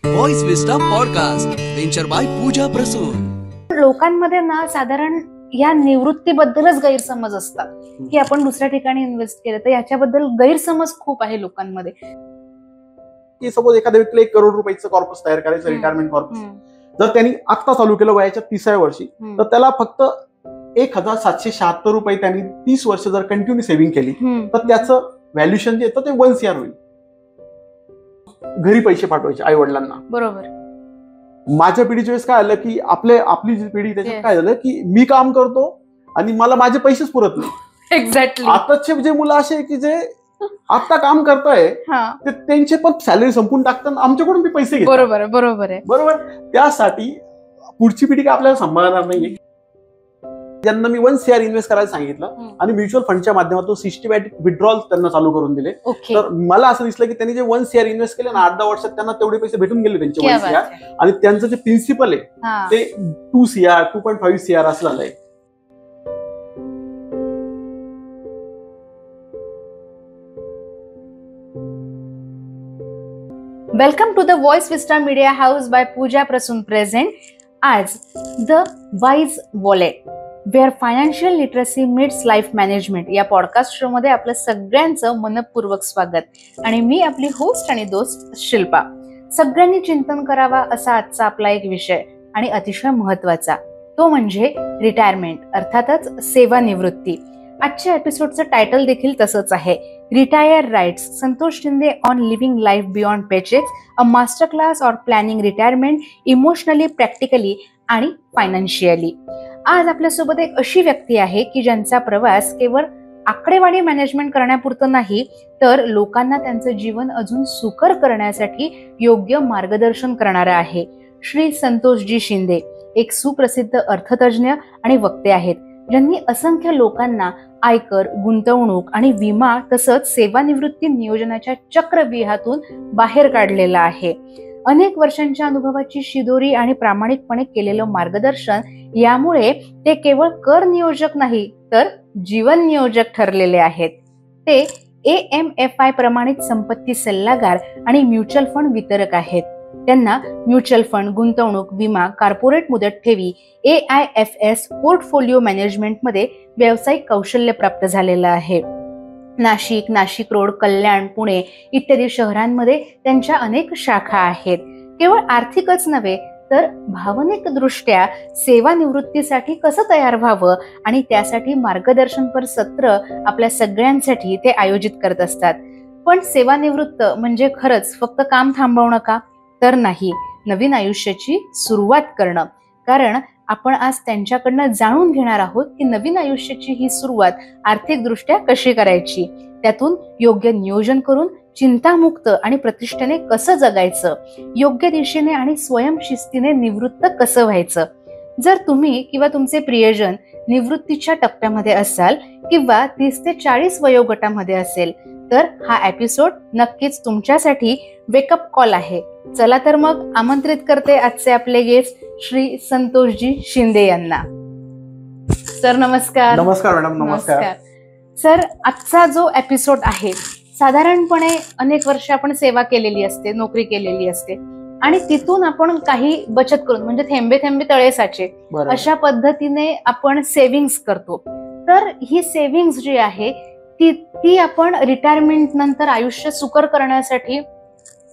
Voice विस्टा podcast venture bye Pooja Prasoon. लोकांमध्ये ना साधारण या निवृत्तीबद्दलच गैरसमज असतात की आपण दुसऱ्या ठिकाणी इन्व्हेस्ट केलं तर याच्याबद्दल गैरसमज खूप आहे लोकांमध्ये. की सपोज एखाद्या व्यक्तीला 1 करोड रुपयाचं कॉर्पस तयार करायचं, रिटायरमेंट कॉर्पस, जर त्यांनी आता चालू केलं वयाच्या 30व्या वर्षी, तर त्याला फक्त 1776 रुपये त्यांनी 30 वर्ष जर कंटिन्यू सेव्हिंग केली तर त्याचं व्हॅल्युएशन जे येतं ते 1 CR होईल. घरी पैसे पाठवायचे आई वडिलांना. बरोबर. माझ्या पिढीच्या वेळेस काय आलं की आपली जी पिढी त्याच्यात काय झालं की मी काम करतो आणि मला माझे पैसेच पुरत नाही. एक्झॅक्टली. आताचे जे मुलं असे की जे आता काम करताय ते त्यांचे पण सॅलरी संपून टाकतात, आमच्याकडून बी पैसे घेतात. बरोबर बरोबर आहे. बरोबर. त्यासाठी पुढची पिढी काय आपल्याला सांभाळणार नाहीये. ज्यांना मी 1 CR इन्व्हेस्ट करायला सांगितलं आणि म्युच्युअल फंडच्या माध्यमातून सिस्टमॅटिक विड्रॉल त्यांना चालू करून दिले. तर मला असं दिसलं की त्यांनी जे 1 CR इन्व्हेस्ट केले ना 8-10 वर्षात त्यांना तेवढे पैसे भेटून गेले त्यांचे 1 CR. आणि त्यांचं जे प्रिन्सिपल आहे ते 2 CR 2.5 CR असं झालंय. Welcome to the voice vista media house by Pooja Prasoon present. आज the wise wallet where financial literacy meets life management या पॉडकास्ट शो मध्ये आपलं सगळ्यांचं मनपूर्वक स्वागत. आणि मी आपली होस्ट आणि दोस्त शिल्पा. सगळ्यांनी चिंतन करावा असा आजचा आपला एक विषय आणि अतिशय महत्वाचा, तो म्हणजे रिटायरमेंट, अर्थातच सेवानिवृत्ती. आजच्या एपिसोडचं टायटल देखील तसंच आहे, retire rights, Santosh Shinde on living life beyond paychecks, a master class or planning retirement emotionally, practically आणि फायनान्शियली. आज आपल्यासोबत एक अशी व्यक्ती आहे की ज्यांचा प्रवास केवळ आकडेवारी मॅनेजमेंट करण्यापुरतं नाही, तर लोकांना त्यांचं जीवन अजून सुकर करण्यासाठी योग्य मार्गदर्शन करणारा आहे. श्री संतोषजी शिंदे एक सुप्रसिद्ध अर्थतज्ज्ञ आणि वक्ते आहेत, ज्यांनी असंख्य लोकांना आयकर, गुंतवणूक आणि विमा तसंच सेवानिवृत्ती नियोजनाच्या चक्रव्यूहातून बाहेर काढलेला आहे. अनेक वर्षांच्या अनुभवाची शिदोरी आणि प्रामाणिकपणे केलेलं मार्गदर्शन यामुळे ते केवळ कर नियोजक नाही तर जीवन नियोजक ठरलेले आहेत. ते AMFI प्रमाणित संपत्ती सल्लागार आणि म्युच्युअल फंड वितरक आहेत. त्यांना म्युच्युअल फंड, गुंतवणूक, विमा, कॉर्पोरेट मुदत ठेवी, AIFS पोर्टफोलिओ मॅनेजमेंटमध्ये व्यावसायिक कौशल्य प्राप्त झालेलं आहे. नाशिक रोड, कल्याण, पुणे इत्यादी शहरांमध्ये त्यांच्या अनेक शाखा आहेत. केवळ आर्थिकच नव्हे तर भावनिक दृष्ट्या सेवानिवृत्तीसाठी कसं तयार व्हावं आणि त्यासाठी मार्गदर्शनपर सत्र आपल्या सगळ्यांसाठी ते आयोजित करत असतात. पण सेवानिवृत्त म्हणजे खरंच फक्त काम थांबवणं का? तर नाही, नवीन आयुष्याची सुरुवात करणं. कारण आपण आज त्यांच्याकडनं जाणून घेणार आहोत की नवीन आयुष्याची ही सुरुवात आर्थिकदृष्ट्या कशी करायची, त्यातून योग्य नियोजन करून चिंतामुक्त आणि प्रतिष्ठेने कसं जगायचं, योग्य दिशेने आणि स्वयंशिस्तीने निवृत्त कसं व्हायचं. जर तुम्ही किंवा तुमचे प्रियजन निवृत्तीच्या टप्प्यामध्ये असाल किंवा 30 ते 40 वयोगटामध्ये असेल तर हा एपिसोड नक्कीच तुमच्यासाठी वेकअप कॉल आहे. चला तर मग आमंत्रित करते आजचे आपले गेस्ट श्री संतोषजी शिंदे यांना. सर नमस्कार. नमस्कार मॅडम. नमस्कार सर. आजचा जो एपिसोड आहे, साधारणपणे अनेक वर्ष आपण सेवा केलेली असते, नोकरी केलेली असते आणि तिथून आपण काही बचत करून म्हणजे थेंबे थेंबे तळे साचे अशा पद्धतीने आपण सेव्हिंग्स करतो. तर ही सेव्हिंग्स जी आहे ती आपण रिटायरमेंट नंतर आयुष्य सुकर करण्यासाठी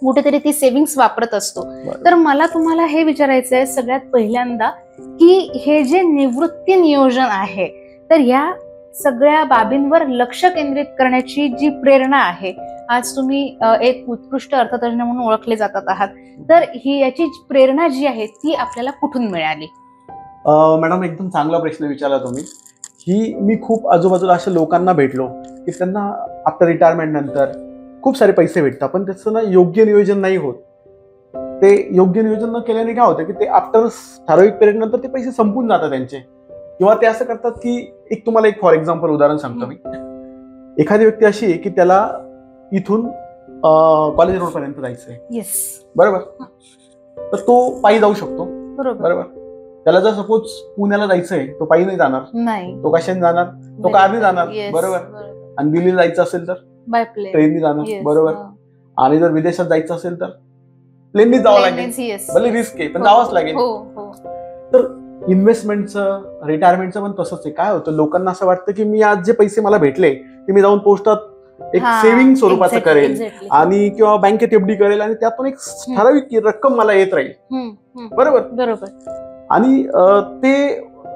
कुठेतरी ती सेव्हिंग्स वापरत असतो. तर मला तुम्हाला हे विचारायचं आहे सगळ्यात पहिल्यांदा की हे जे निवृत्ती नियोजन आहे तर या सगळ्या बाबींवर लक्ष केंद्रित करण्याची जी प्रेरणा आहे, आज तुम्ही एक उत्कृष्ट अर्थतज्ज्ञ म्हणून ओळखले जातात आहात, तर ही याची प्रेरणा जी आहे ती आपल्याला कुठून मिळाली? मॅडम एकदम चांगला प्रश्न विचारला तुम्ही. मी खूप आजूबाजूला अशा लोकांना भेटलो की त्यांना आता रिटायरमेंट नंतर खूप सारे पैसे भेटतात, पण त्याचं ना योग्य नियोजन नाही होत. ते योग्य नियोजन न केल्याने काय होतं की ते आफ्टर ठराविक पिरियड नंतर ते पैसे संपून जातात त्यांचे. किंवा ते असं करतात की तुम्हाला एक फॉर एक्झाम्पल उदाहरण सांगतो मी. एखादी व्यक्ती अशी आहे की त्याला इथून कॉलेज रोड पर्यंत जायचंय, बरोबर, तर तो पायी जाऊ शकतो, बरोबर. त्याला जर सपोज पुण्याला जायचंय, तो पायी नाही जाणार, तो कशाने जाणार, तो कारने जाणार, बरोबर. आणि दिल्लीला जायचं असेल तर ट्रेनने जाणार, बरोबर. आणि जर विदेशात जायचं असेल तर प्लेननी जावं लागेल, Yes. भले रिस्क आहे पण हो. जावंच लागेल. हो हो तर इन्व्हेस्टमेंटचं, रिटायरमेंटचं पण तसंच आहे. काय होतं, लोकांना असं वाटतं की मी आज जे पैसे मला भेटले ते मी जाऊन पोस्टात एक हा, सेव्हिंग स्वरूपाचं exactly, करेल exactly. आणि किंवा बँकेत एफडी करेल आणि त्यातून एक ठराविक रक्कम मला येत राहील. बरोबर. बरोबर. आणि ते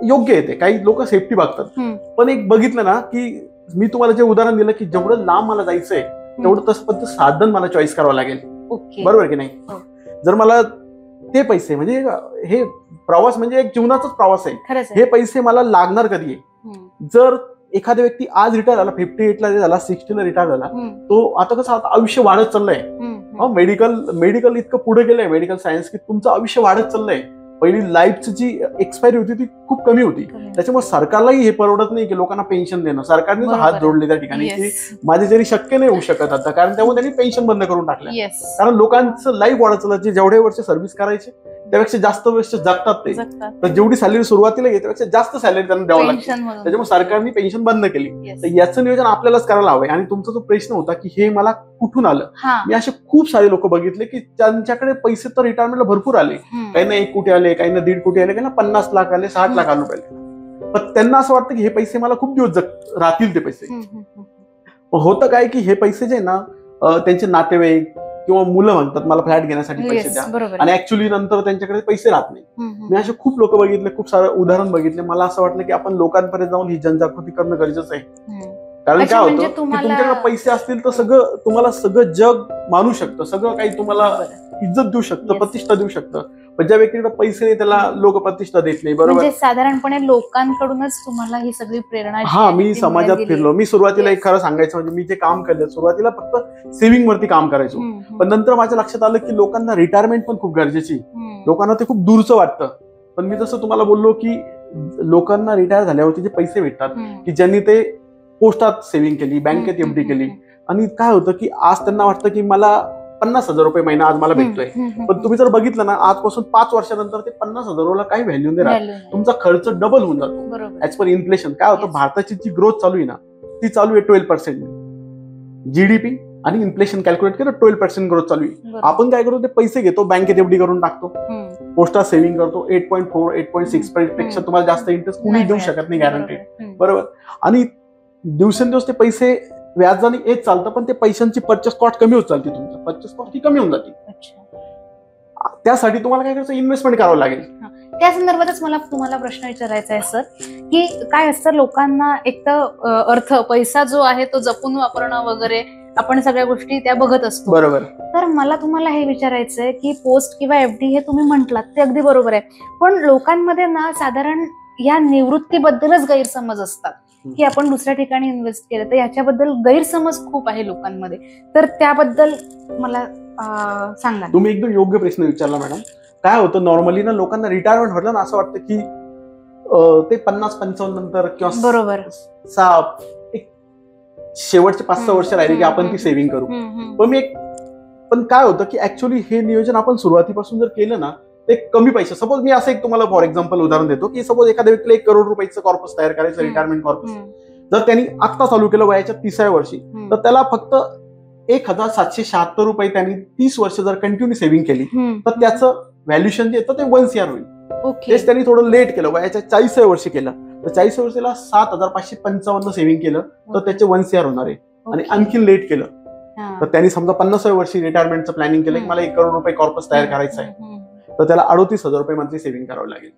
योग्य आहे. ते काही लोक सेफ्टी बघतात. पण एक बघितलं ना की मी तुम्हाला जे उदाहरण दिलं की जेवढं लांब मला जायचंय तेवढं तसं पण साधन मला चॉईस करावं लागेल. ओके. बरोबर की नाही. हो. जर मला ते पैसे म्हणजे हे प्रवास म्हणजे एक जीवनाचाच प्रवास आहे. खरंच हे पैसे मला लागणार कधी आहे. जर एखादा व्यक्ती आज रिटायर झाला, 58 झाला, 60 रिटायर झाला, तो आता कसं आता आयुष्य वाढत चाललंय. मेडिकल इतकं पुढे गेलंय, मेडिकल सायन्स, की तुमचं आयुष्य वाढत चाललंय. पहिली लाईफची जी एक्सपायरी होती ती खूप कमी होती. त्याच्यामुळे सरकारलाही हे परवडत नाही की लोकांना पेन्शन देणं. सरकारने हात जोडले त्या ठिकाणी की माझे जरी शक्य नाही होऊ शकत आता, कारण त्यामुळे त्यांनी पेन्शन बंद करून टाकलं. कारण लोकांचं लाईफ वाढत चाललं. जे जेवढे वर्ष सर्व्हिस करायचे त्यापेक्षा जास्त वर्ष जगतात ते. तर जेवढी सॅलरी सुरुवातीला येते त्यापेक्षा जास्त सॅलरी त्यांना द्यावं लागते. त्याच्यामुळे सरकारने पेन्शन बंद केली. तर याचं नियोजन आपल्यालाच करायला हवंय. आणि तुमचा जो प्रश्न होता की हे मला कुठून आलं, मी असे खूप सारे लोक बघितले की त्यांच्याकडे पैसे तर रिटायरमेंटला भरपूर आले. काही ना 1 कोटी आले, काही ना 1.5 कोटी आले, काही ना 50 लाख आले, 60 लाख आले. पण त्यांना असं वाटतं की हे पैसे मला खूप दिवस राहतील. ते पैसे होतं काय की हे पैसे जे ना त्यांचे नातेवाईक किंवा मुलं म्हणतात मला फ्लॅट घेण्यासाठी पैसे द्या, आणि ऍक्च्युअली नंतर त्यांच्याकडे पैसे राहत नाही. मी असे खूप लोक बघितले, खूप सारे उदाहरण बघितले. मला असं वाटलं की आपण लोकांपर्यंत जाऊन ही जनजागृती करणं गरजेचं आहे. कारण काय होतं की तुमच्याकडे पैसे असतील तर सगळं तुम्हाला सगळं जग मानू शकतं, सगळं काही तुम्हाला इज्जत देऊ शकतं, प्रतिष्ठा देऊ शकतं. पण ज्या व्यक्तीकडे पैसे नाही त्याला लोक प्रतिष्ठा देत नाही. बरोबर. साधारणपणे लोकांकडूनच तुम्हाला ही सगळी प्रेरणा. हा, मी समाजात फिरलो. मी सुरुवातीला एक खरं सांगायचं म्हणजे मी जे काम केलं, सुरुवातीला फक्त सेव्हिंग वरती काम करायचो. पण नंतर माझ्या लक्षात आलं की लोकांना रिटायरमेंट पण खूप गरजेची. लोकांना ते खूप दूरचं वाटतं. पण मी जसं तुम्हाला बोललो की लोकांना रिटायर झाल्यावरती जे पैसे भेटतात की ज्यांनी ते पोस्टात सेव्हिंग केली, बँकेत एफडी केली, आणि काय होतं की आज त्यांना वाटतं की मला 50,000 रुपये महिना आज मला भेटतोय. पण तुम्ही जर बघितलं ना आजपासून 5 वर्षानंतर ते 50,000 काही व्हॅल्यू नाही राहत. तुमचा खर्च डबल होऊन जातो ऍज पर इन्फ्लेशन. काय होतं, भारताची जी ग्रोथ चालू आहे ना ती चालू आहे 12%. जीडीपी आणि इन्फ्लेशन कॅल्क्युलेट केलं 12% ग्रोथ चालू आहे. आपण काय करतो, ते पैसे घेतो, बँकेत एफडी करून टाकतो, पोस्टात सेव्हिंग करतो. 8.4, 8.6 पेक्षा तुम्हाला जास्त इंटरेस्ट कुणी देऊ शकत नाही, गॅरंटेड. बरोबर. आणि दिवसेंदिवस ते पैसे व्याजाने येत चालतं, पण ते पैशांची पर्चेस कॉस्ट कमी होत चालते. तुमची पर्चेस कॉस्ट ही कमी होऊन जाते. त्यासाठी तुम्हाला काय करायचं, इन्व्हेस्टमेंट करावं लागेल. त्या संदर्भातच मला तुम्हाला प्रश्न विचारायचा आहे सर, की काय असतं लोकांना एक तर अर्थ पैसा जो आहे तो जपून वापरणं वगैरे आपण सगळ्या गोष्टी त्या बघत असतो. बरोबर. तर मला तुम्हाला हे विचारायचंय की पोस्ट किंवा एफडी हे तुम्ही म्हटलात ते अगदी बरोबर आहे, पण लोकांमध्ये ना साधारण या निवृत्तीबद्दलच गैरसमज असतात की आपण दुसऱ्या ठिकाणी इन्व्हेस्ट केलं, तर याच्याबद्दल गैरसमज खूप आहे लोकांमध्ये. तर त्याबद्दल मला सांगा. तुम्ही एकदम योग्य प्रश्न विचारला मॅडम. काय होतं, नॉर्मली ना लोकांना रिटायरमेंट म्हटलं ना असं वाटतं की ते 50-55 नंतर किंवा बरोबर एक शेवटचे 5-6 वर्ष राहिले की आपण ती सेव्हिंग करू. पण काय होतं की ऍक्च्युअली हे नियोजन आपण सुरुवातीपासून जर केलं ना ते कमी पैसे. सपोज मी असं एक तुम्हाला फॉर एक्झाम्पल उदाहरण देतो की सपोज एखाद्या व्यक्तीला 1 करोड रुपयाचं कॉर्पस तयार करायचं, रिटायरमेंट कॉर्पस. जर त्यांनी आत्ता चालू केलं वयाच्या 30व्या वर्षी, तर त्याला फक्त 1,776 रुपये त्यांनी 30 वर्ष जर कंटिन्यू सेव्हिंग केली तर त्याचं व्हॅल्युएशन जे येतं ते 1 CR होईल. तेच त्यांनी थोडं लेट केलं, वयाच्या 40व्या वर्षी केलं, तर 40व्या वर्षीला 7,555 सेव्हिंग केलं तर त्याचे 1 CR होणार आहे. आणि आणखी लेट केलं तर त्यांनी समजा 50व्या वर्षी रिटायरमेंटचं प्लॅनिंग केलं की मला 1 करोड रुपये कॉर्पस तयार करायचं आहे, तर त्याला 38,000 रुपये मंथली सेव्हिंग करावं लागेल.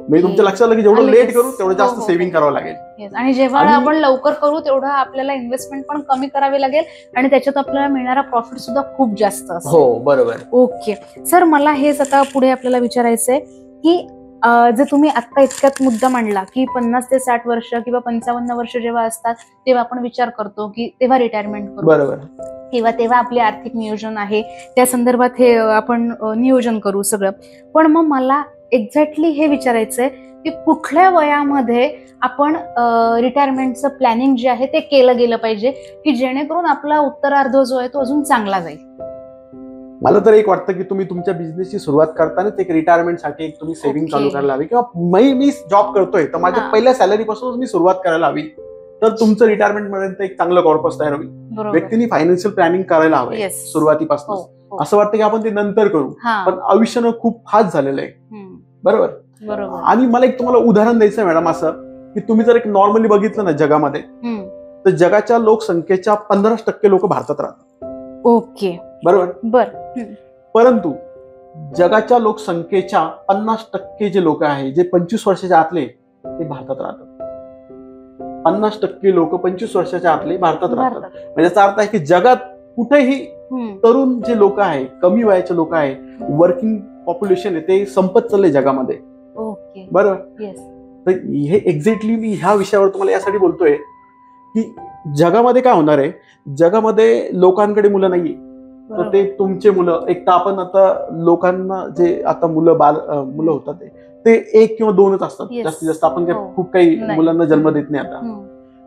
मी तुमच्या लक्षात आलं की जेवढं लेट करू तेवढं जास्त सेव्हिंग करावं लागेल. आणि जेव्हा आपण लवकर करू तेवढं आपल्याला इन्व्हेस्टमेंट पण कमी करावी लागेल आणि त्याच्यात आपल्याला मिळणारा प्रॉफिट सुद्धा खूप जास्त असेल. हो, बरोबर. ओके सर, मला हेच आता पुढे आपल्याला विचारायचंय की जे तुम्ही आता इतक्यात मुद्दा मांडला की 50 ते 60 वर्ष किंवा 55 वर्ष जेव्हा असतात तेव्हा आपण विचार करतो की तेव्हा रिटायरमेंट करू, बरोबर, किंवा तेव्हा आपले आर्थिक नियोजन आहे त्या संदर्भात हे आपण नियोजन करू सगळं. पण मग मला एक्झॅक्टली हे विचारायचंय की कुठल्या वयामध्ये आपण रिटायरमेंटचं प्लॅनिंग जे आहे ते केलं गेलं पाहिजे की जेणेकरून आपला उत्तरार्ध जो आहे तो अजून चांगला जाईल. मला तर एक वाटतं की तुम्ही तुमच्या बिझनेसची सुरुवात करतानाच एक रिटायरमेंटसाठी एक तुम्ही सेव्हिंग चालू करायला हवी, किंवा मी जॉब करतोय तर माझ्या पहिल्या सॅलरी पासूनच मी सुरुवात करायला हवी, तर तुमचं रिटायरमेंट पर्यंत एक चांगलं कॉर्पस तयार होईल. व्यक्तीने फायनान्शियल प्लॅनिंग करायला हवं सुरुवातीपासून. हो. असं वाटतं की आपण ते नंतर करू, हा. पण आयुष्यानं खूप फास्ट झालेलं आहे. बरोबर. बरोबर. आणि मला एक तुम्हाला उदाहरण द्यायचं आहे मॅडम, असं की तुम्ही जर एक नॉर्मली बघितलं ना जगामध्ये, तर जगाच्या लोकसंख्येच्या 15% लोक भारतात राहतात. ओके. बरोबर. बर. परंतु जगाच्या लोकसंख्येच्या 50% जे लोक आहे, जे 25 वर्षाच्या आतले, ते भारतात राहतात. 50% लोक 25 वर्षाच्या आतले भारतात राहतात. म्हणजे याचा अर्थ आहे की जगात कुठेही तरुण जे लोक आहे, कमी वयाचे लोक आहे, वर्किंग पॉप्युलेशन आहे, ते संपत चालले जगामध्ये. ओके. बरोबर. तर हे एक्झॅक्टली मी ह्या विषयावर तुम्हाला यासाठी बोलतोय की जगामध्ये काय होणार आहे, जगामध्ये लोकांकडे मुलं नाहीये, तर ते तुमचे मुलं, एक तर आपण आता लोकांना जे आता मुलं होतात ते 1 किंवा 2च असतात जास्तीत जास्त. आपण खूप काही मुलांना जन्म देत नाही आता.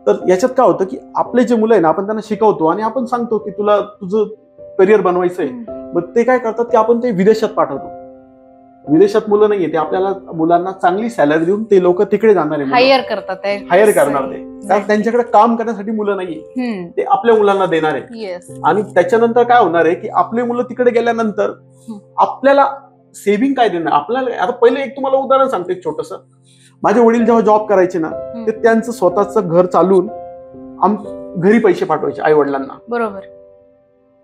तर याच्यात काय होतं की आपले जे मुलं आहे ना, आपण त्यांना शिकवतो आणि आपण सांगतो की तुला तुझं करिअर बनवायचंय. मग ते काय करतात की आपण ते विदेशात पाठवतो. विदेशात मुलं नाहीये, ते आपल्याला मुलांना चांगली सॅलरी देऊन ते लोक तिकडे जाणार आहे, हायर करणार ते. कारण त्यांच्याकडे काम करण्यासाठी मुलं नाहीये, ते आपल्या मुलांना देणार आहे. आणि त्याच्यानंतर काय होणार आहे की आपले मुलं तिकडे गेल्यानंतर आपल्याला सेव्हिंग काय देणार आपल्याला. आता पहिले एक तुम्हाला उदाहरण सांगते एक छोटस. माझे वडील जेव्हा जॉब करायचे ना, ते त्यांचं स्वतःचं घर चालून घरी पैसे पाठवायचे आई वडिलांना. बरोबर.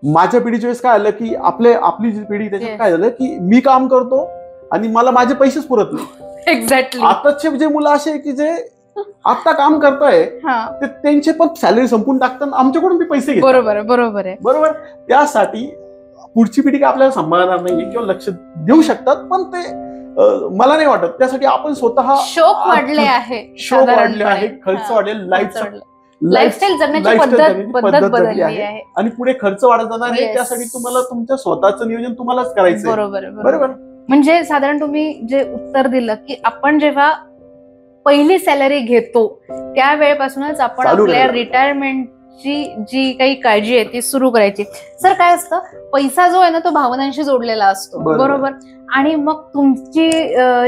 माझ्या पिढीच्या वेळेस काय आलं की आपली जी पिढी, त्याच्यात काय झालं की मी काम करतो आणि मला माझे पैसेच पुरत नाही. एक्झॅक्टली. आताचे जे मुलं असे की जे आता काम करताय, ते त्यांचे पण सॅलरी संपून टाकतात, आमच्याकडून ते पैसे घेतात. बरोबर आहे. बरोबर. त्यासाठी पुढची पिढी काय आपल्याला सांभाळणार नाहीये किंवा लक्ष देऊ शकतात, पण ते मला नाही वाटत. त्यासाठी आपण स्वतः शोक वाढले आहे, खर्च वाढले, लाईफस्टाईल जगण्याची पद्धत बदलली आहे आणि पुढे खर्च वाढत जाणार आहे. त्यासाठी तुम्हाला तुमच्या स्वतःचं नियोजन तुम्हालाच करायचं. बरोबर. म्हणजे साधारण तुम्ही जे उत्तर दिलं की आपण जेव्हा पहिली सॅलरी घेतो त्यावेळेपासूनच आपण आपल्या रिटायरमेंटची जी काही काळजी आहे ती सुरू करायची. सर काय असतं, पैसा जो आहे ना तो भावनांशी जोडलेला असतो. बरोबर. आणि मग तुमची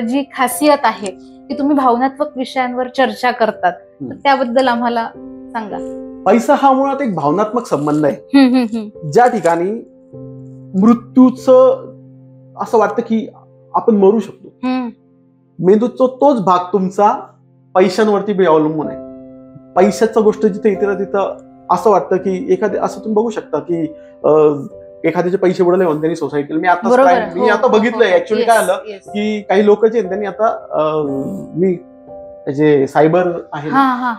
जी खासियत आहे की तुम्ही भावनात्मक विषयांवर चर्चा करतात, त्याबद्दल आम्हाला सांगा. पैसा हा मुळात एक भावनात्मक संबंध आहे, ज्या ठिकाणी मृत्यूचं असं वाटतं की आपण मरू शकतो. मेंदूचा तोच भाग तुमचा पैशांवरती अवलंबून आहे. पैशाचा गोष्ट जिथे इथे तिथं असं वाटतं की असं तुम्ही बघू शकता की एखाद्याचे पैसे बुडाले म्हणून त्यांनी सोसायटीला, मी आता बघितलंय ऍक्च्युअली काय आलं की काही लोक जे त्यांनी आता मी जे सायबर आहे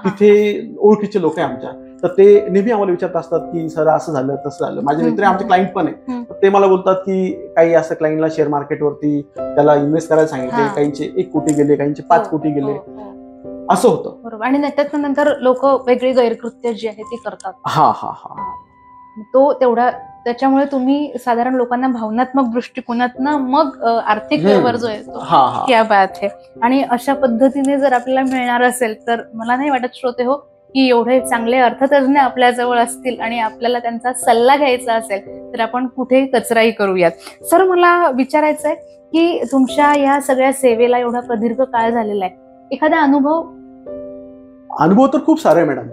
तिथे ओळखीचे लोक आहे आमच्या, तर ते नेहमी आम्हाला विचारत असतात की सर असं झालं तसं झालं. माझे मित्र आमचे क्लायंट पण आहे, ते मला बोलतात की काही असं क्लायंटला शेअर मार्केटवरती त्याला इन्व्हेस्ट करायला सांगितले, काहींचे 1 कोटी गेले, काहींचे 5 कोटी गेले, असं होतं. बरोबर. आणि त्याच्यानंतर लोक वेगळी गैरकृत्य जी आहे ती करतात. तो तेवढा, त्याच्यामुळे तुम्ही साधारण लोकांना भावनात्मक दृष्टिकोनातनं मग आर्थिक व्यवहार जो आहे तो क्या बात आहे. आणि अशा पद्धतीने जर आपल्याला मिळणार असेल तर मला नाही वाटत श्रोते हो की एवढे चांगले अर्थतज्ञ आपल्या जवळ असतील आणि आपल्याला त्यांचा सल्ला घ्यायचा असेल तर आपण कुठेही कचराई करूयात. सर मला विचारायचं आहे की तुमच्या या सगळ्या सेवेला एवढा प्रदीर्घ काळ झालेला आहे, एखादा अनुभव तर खूप सारे मॅडम.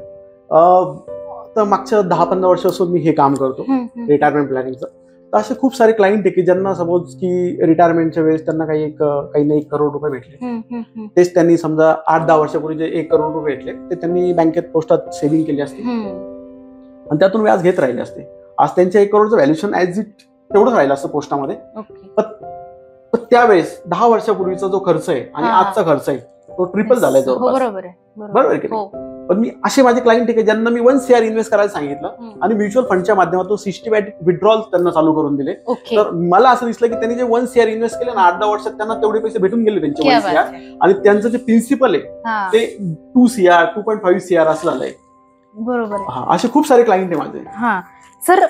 तर मागच्या 10-15 वर्षापासून मी हे काम करतो रिटायरमेंट प्लॅनिंगचं. तर असे खूप सारे क्लायंट आहे की ज्यांना सपोज की रिटायरमेंटच्या वेळेस त्यांना काही ना 1 करोड रुपये भेटले, तेच त्यांनी समजा 8-10 वर्षापूर्वी जे 1 करोड रुपये भेटले ते त्यांनी बँकेत पोस्टात सेव्हिंग केली असते आणि त्यातून व्याज घेत राहिले असते. आज त्यांच्या 1 करोडचं व्हॅल्युएशन ऍज इट तेवढंच राहिलं असतं पोस्टामध्ये. पण त्यावेळेस 10 वर्षापूर्वीचा जो खर्च आहे आणि आजचा खर्च आहे तो ट्रिपल झालाय जवळपास. बरोबर की नाही. पण मी असे माझे क्लायंट आहे ज्यांना मी 1 CR इन्व्हेस्ट करायला सांगितलं आणि म्युच्युअल फंडच्या माध्यमातून सिस्टमॅटिक विड्रॉल त्यांना चालू करून दिले. तर मला असं दिसलं की त्यांनी जे 1 CR इन्व्हेस्ट केले ना 8-10 वर्षात त्यांना तेवढे पैसे भेटून गेले त्यांचे 1 CR. आणि त्यांचं जे प्रिन्सिपल आहे ते 2 CR 2.5 CR असं झालंय. बरोबर. असे खूप सारे क्लायंट आहे माझे. सर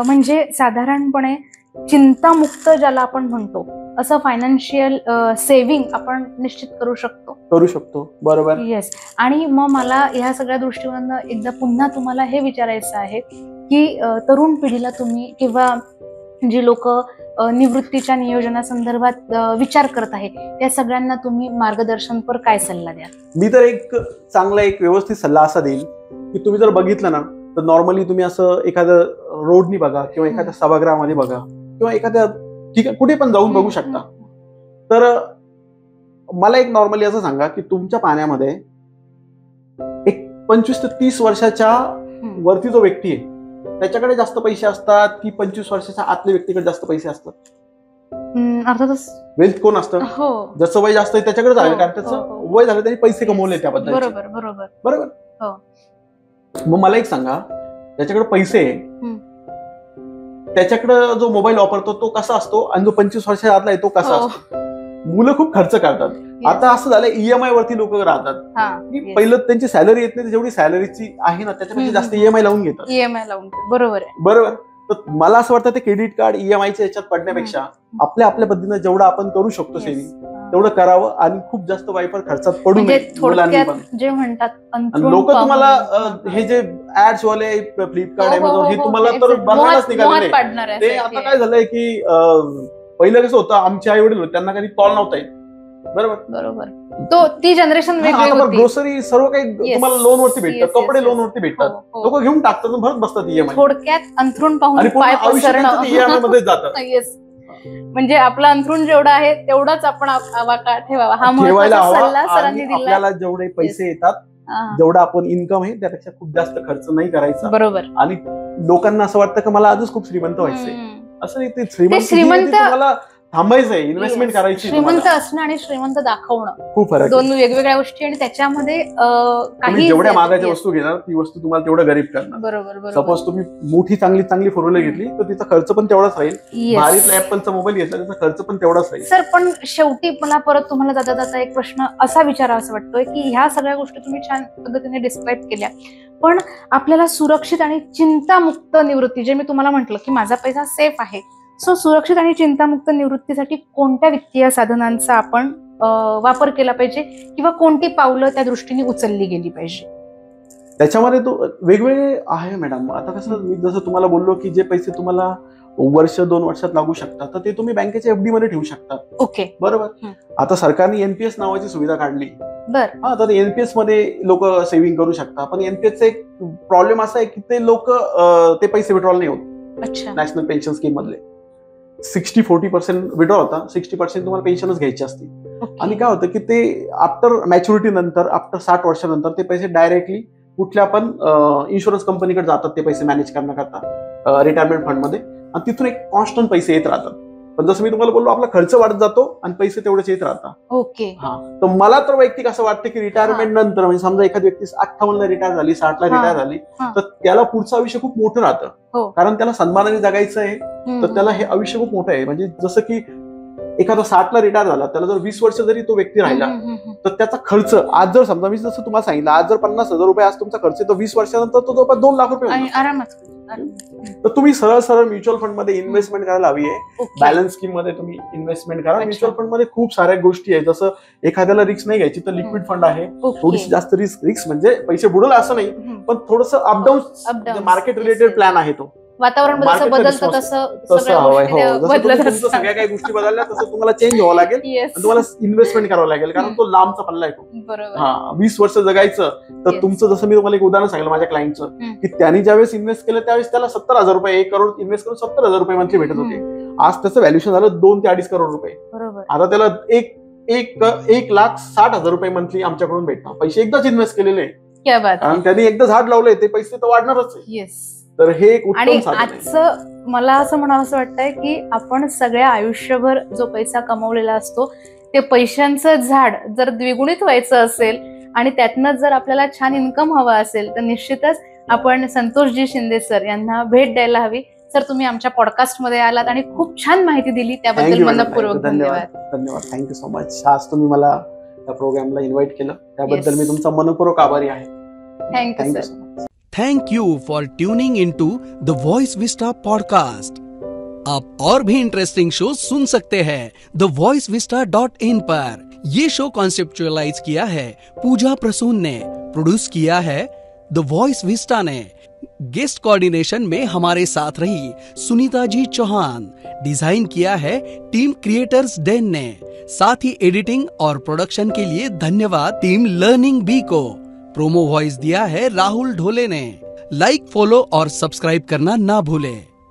म्हणजे साधारणपणे चिंतामुक्त ज्याला आपण म्हणतो असं फायनान्शियल सेव्हिंग आपण निश्चित करू शकतो. बरोबर. येस. आणि मग मला ह्या सगळ्या दृष्टीकोनातून एकदा पुन्हा तुम्हाला हे विचारायचं आहे की तरुण पिढीला तुम्ही किंवा जी लोक निवृत्तीच्या नियोजनासंदर्भात विचार करत आहे त्या सगळ्यांना तुम्ही मार्गदर्शनपर काय सल्ला द्या? मी तर एक व्यवस्थित सल्ला असा देईल की तुम्ही जर बघितलं ना तर नॉर्मली तुम्ही असं एखादं रोडनी बघा किंवा एखाद्या सभागृहामध्ये बघा, किंवा एखाद्या कुठे पण जाऊन बघू शकता. तर मला एक नॉर्मली असं सांगा की तुमच्या पाण्यामध्ये एक 25 ते 30 वर्षाच्या वरती जो व्यक्ती आहे त्याच्याकडे जास्त पैसे असतात की 25 वर्षाच्या आतल्या व्यक्तीकडे जास्त पैसे असतात? अर्थातच वेल्थ कोण असतं? जसं वय जास्त आहे त्याच्याकडे झालं, कारण त्याचं वय झालं त्यांनी पैसे कमवले त्याबद्दल. बरोबर. मग मला एक सांगा, त्याच्याकडे पैसे आहे, त्याच्याकडे जो मोबाईल वापरतो तो कसा असतो आणि जो 25 वर्षाच्या आतला आहे तो कसा असतो? मुलं खूप खर्च करतात. आता असं झालं ईएमआय वरती लोक राहतात. पहिलं त्यांची सॅलरी येत नाही, जेवढी सॅलरीची आहे ना त्याच्यापेक्षा जास्त ईएमआय लावून घेतात. बरोबर. तर मला असं वाटतं ते क्रेडिट कार्ड ईएमआयच्या याच्यात पडण्यापेक्षा आपल्या पद्धतीने जेवढं आपण करू शकतो सेव्हिंग तेवढं करावं आणि खूप जास्त वायफळ खर्चात पडू नये. मुलांनी पण जे म्हणतात लोक तुम्हाला हे जे ऍड्स वाले फ्लिपकार्ट अमेझॉन हे तुम्हाला तर बनायलाच निघाले. ते आता काय झालंय की पहिलं कसं होतं, आमचे आई वडील होते त्यांना कधी कॉल नव्हता येत. बरोबर. तो ती जनरेशन वेगळी होती. ग्रोसरी सर्व काही तुम्हाला लोन वरती भेटतात, कपडे लोन वरती भेटतात. लोक घेऊन टाकतात, भरत बसतात ईएमआय. थोडक्यात अंथरूण पाहून पाय पसरणं ईएमआय मध्ये जातात. म्हणजे आपलं अंथरूण जेवढं आहे तेवढाच आपण आवाका ठेवावा, हा महत्त्वाचा सल्ला सरांनी दिला. आपल्याला जेवढे पैसे येतात, जेवढा आपण इन्कम आहे त्यापेक्षा खूप जास्त खर्च नाही करायचा. बरोबर. आणि लोकांना असं वाटतं की मला आजच खूप श्रीमंत व्हायचंय. असं नाही, ते श्रीमंत मला थांबायचंय, इन्व्हेस्टमेंट करायची. श्रीमंत असणं आणि श्रीमंत दाखवणं खूप फरक, दोन वेगवेगळ्या गोष्टी. आणि त्याच्यामध्ये काही जेवढ्या महागाच्या वस्तू घेणार ती वस्तू तुम्हाला तेवढं गरीब करणार. बरोबर. सपोज तुम्ही मोठी चांगली फोर व्हीलर घेतली तर तिचा खर्च पण तेवढाच राहील. भारीतला ऍपलचा मोबाईल घेतला त्याचा खर्च पण तेवढाच राहील. सर, पण शेवटी मला परत तुम्हाला जाता एक प्रश्न असा विचारावा असं वाटतोय की ह्या सगळ्या गोष्टी तुम्ही छान पद्धतीने डिस्क्राईब केल्या, पण आपल्याला सुरक्षित आणि चिंतामुक्त निवृत्ती, जे मी तुम्हाला म्हटलं की माझा पैसा सेफ आहे, सो सुरक्षित आणि चिंतामुक्त निवृत्तीसाठी कोणत्या वित्तीय साधनांचा आपण वापर केला पाहिजे किंवा कोणती पावलं त्या दृष्टीने उचलली गेली पाहिजे? त्याच्यामध्ये तो वेगवेगळे आहे मॅडम. आता कसं, मी जसं तुम्हाला बोललो की जे पैसे तुम्हाला वर्ष 2 वर्षात लागू शकतात तर ते तुम्ही बँकेच्या एफडी मध्ये ठेवू शकता. ओके. बरोबर. आता सरकारने एनपीएस नावाची सुविधा काढली. बरं. तर एनपीएस मध्ये लोक सेव्हिंग करू शकतात. पण एनपीएसचा एक प्रॉब्लेम असा आहे की ते लोक ते पैसे विड्रॉल नाही होत. अच्छा. नॅशनल पेन्शन स्कीम मधले 60-40% विड्रॉल होता, 60% तुम्हाला पेन्शनच घ्यायची असते. आणि काय होतं की ते आफ्टर मॅच्युरिटी नंतर, आफ्टर 60 वर्षानंतर ते पैसे डायरेक्टली कुठल्या पण इन्शुरन्स कंपनीकडे जातात ते पैसे मॅनेज करण्याकरता रिटायरमेंट फंड मध्ये, आणि तिथून एक कॉन्स्टंट पैसे येत राहतात. पण जसं मी तुम्हाला बोललो, आपला खर्च वाढत जातो आणि पैसे तेवढेच येत राहतात. ओके. तर मला तर वैयक्तिक असं वाटतं की रिटायरमेंट नंतर, म्हणजे समजा एखादी व्यक्ती 58 ला रिटायर झाली, 60 ला रिटायर झाली, तर त्याला पुढचं आयुष्य खूप मोठं राहतं. कारण त्याला सन्मानाने जगायचं आहे. तर त्याला हे आयुष्य खूप मोठं आहे. म्हणजे जसं की एखादा 60 ला रिटायर झाला, त्याला जर 20 वर्ष जरी तो व्यक्ती राहिला तर त्याचा खर्च आज जर समजा मी जसं तुम्हाला सांगितलं, आज जर 50,000 रुपये आज तुमचा खर्च आहे, तर 20 वर्षानंतर तो जवळपास 2 लाख रुपये आरामात. तर तुम्ही सरळ म्युच्युअल फंड मध्ये इन्व्हेस्टमेंट करायला हवी आहे. बॅलन्स स्कीम मध्ये तुम्ही इन्व्हेस्टमेंट करा. म्युच्युअल फंड मध्ये खूप साऱ्या गोष्टी आहेत. जसं एखाद्याला रिस्क नाही घ्यायची तर लिक्विड फंड आहे. थोडीशी जास्त रिस्क म्हणजे पैसे बुडवल असं नाही, पण थोडंसं अपडाऊन मार्केट रिलेटेड प्लॅन आहे. तो वातावरण बदलतं तसं सगळ्या काही गोष्टी बदलल्या तसं तुम्हाला चेंज व्हावं लागेल. तुम्हाला इन्व्हेस्टमेंट करावं लागेल, कारण तो लांबचा पल्ला आहे. 20 वर्ष जगायचं. तर तुमचं, जसं मी तुम्हाला एक उदाहरण सांगितलं माझ्या क्लायंटचं, की त्यांनी ज्यावेळेस इन्व्हेस्ट केलं त्यावेळेस त्याला 70,000 रुपये, 1 करोड इन्व्हेस्ट करून 70,000 रुपये मंथली भेटत होते. आज त्याचं व्हॅल्युएशन झालं 2 ते 2.5 करोड रुपये. आता त्याला 1,60,000 रुपये मंथली आमच्याकडून भेटणार. पैसे एकदाच इन्व्हेस्ट केलेले, कारण त्यांनी एकदा झाड लावलंय, ते पैसे तर वाढणारच आहे. तर हे एक उत्तम साधन आहे. आजचं मला असं म्हणावं असं वाटतंय की आपण सगळ्या आयुष्यभर जो पैसा कमवलेला असतो, ते पैशांचं झाड जर द्विगुणित व्हायचं असेल आणि त्यातनं जर आपल्याला छान इन्कम हवा असेल, तर निश्चितच आपण संतोषजी शिंदे सर यांना भेट द्यायला हवी. सर, तुम्ही आमच्या पॉडकास्टमध्ये आलात आणि खूप छान माहिती दिली, त्याबद्दल मनपूर्वक धन्यवाद. Thank you so much. आज तुम्ही मला या प्रोग्रामला इन्व्हाइट केलं, त्याबद्दल मी तुमचा मनपूर्वक आभारी आहे. Thank you sir. Thank you for tuning into the voice vista podcast. आप और भी इंटरेस्टिंग शो सुन सकते हैं thevoicevista.in पर. ये शो कॉन्सेप्चुअलाइज किया है पूजा प्रसून ने, प्रोड्यूस किया है द वॉइस विस्टा ने. गेस्ट कोऑर्डिनेशन में हमारे साथ रही सुनीता जी चौहान. डिजाइन किया है टीम क्रिएटर्स डेन ने. साथ ही एडिटिंग और प्रोडक्शन के लिए धन्यवाद टीम लर्निंग बी को. प्रोमो वॉइस दिया है राहुल ढोले ने. लाइक, फॉलो और सब्सक्राइब करना ना भूलें.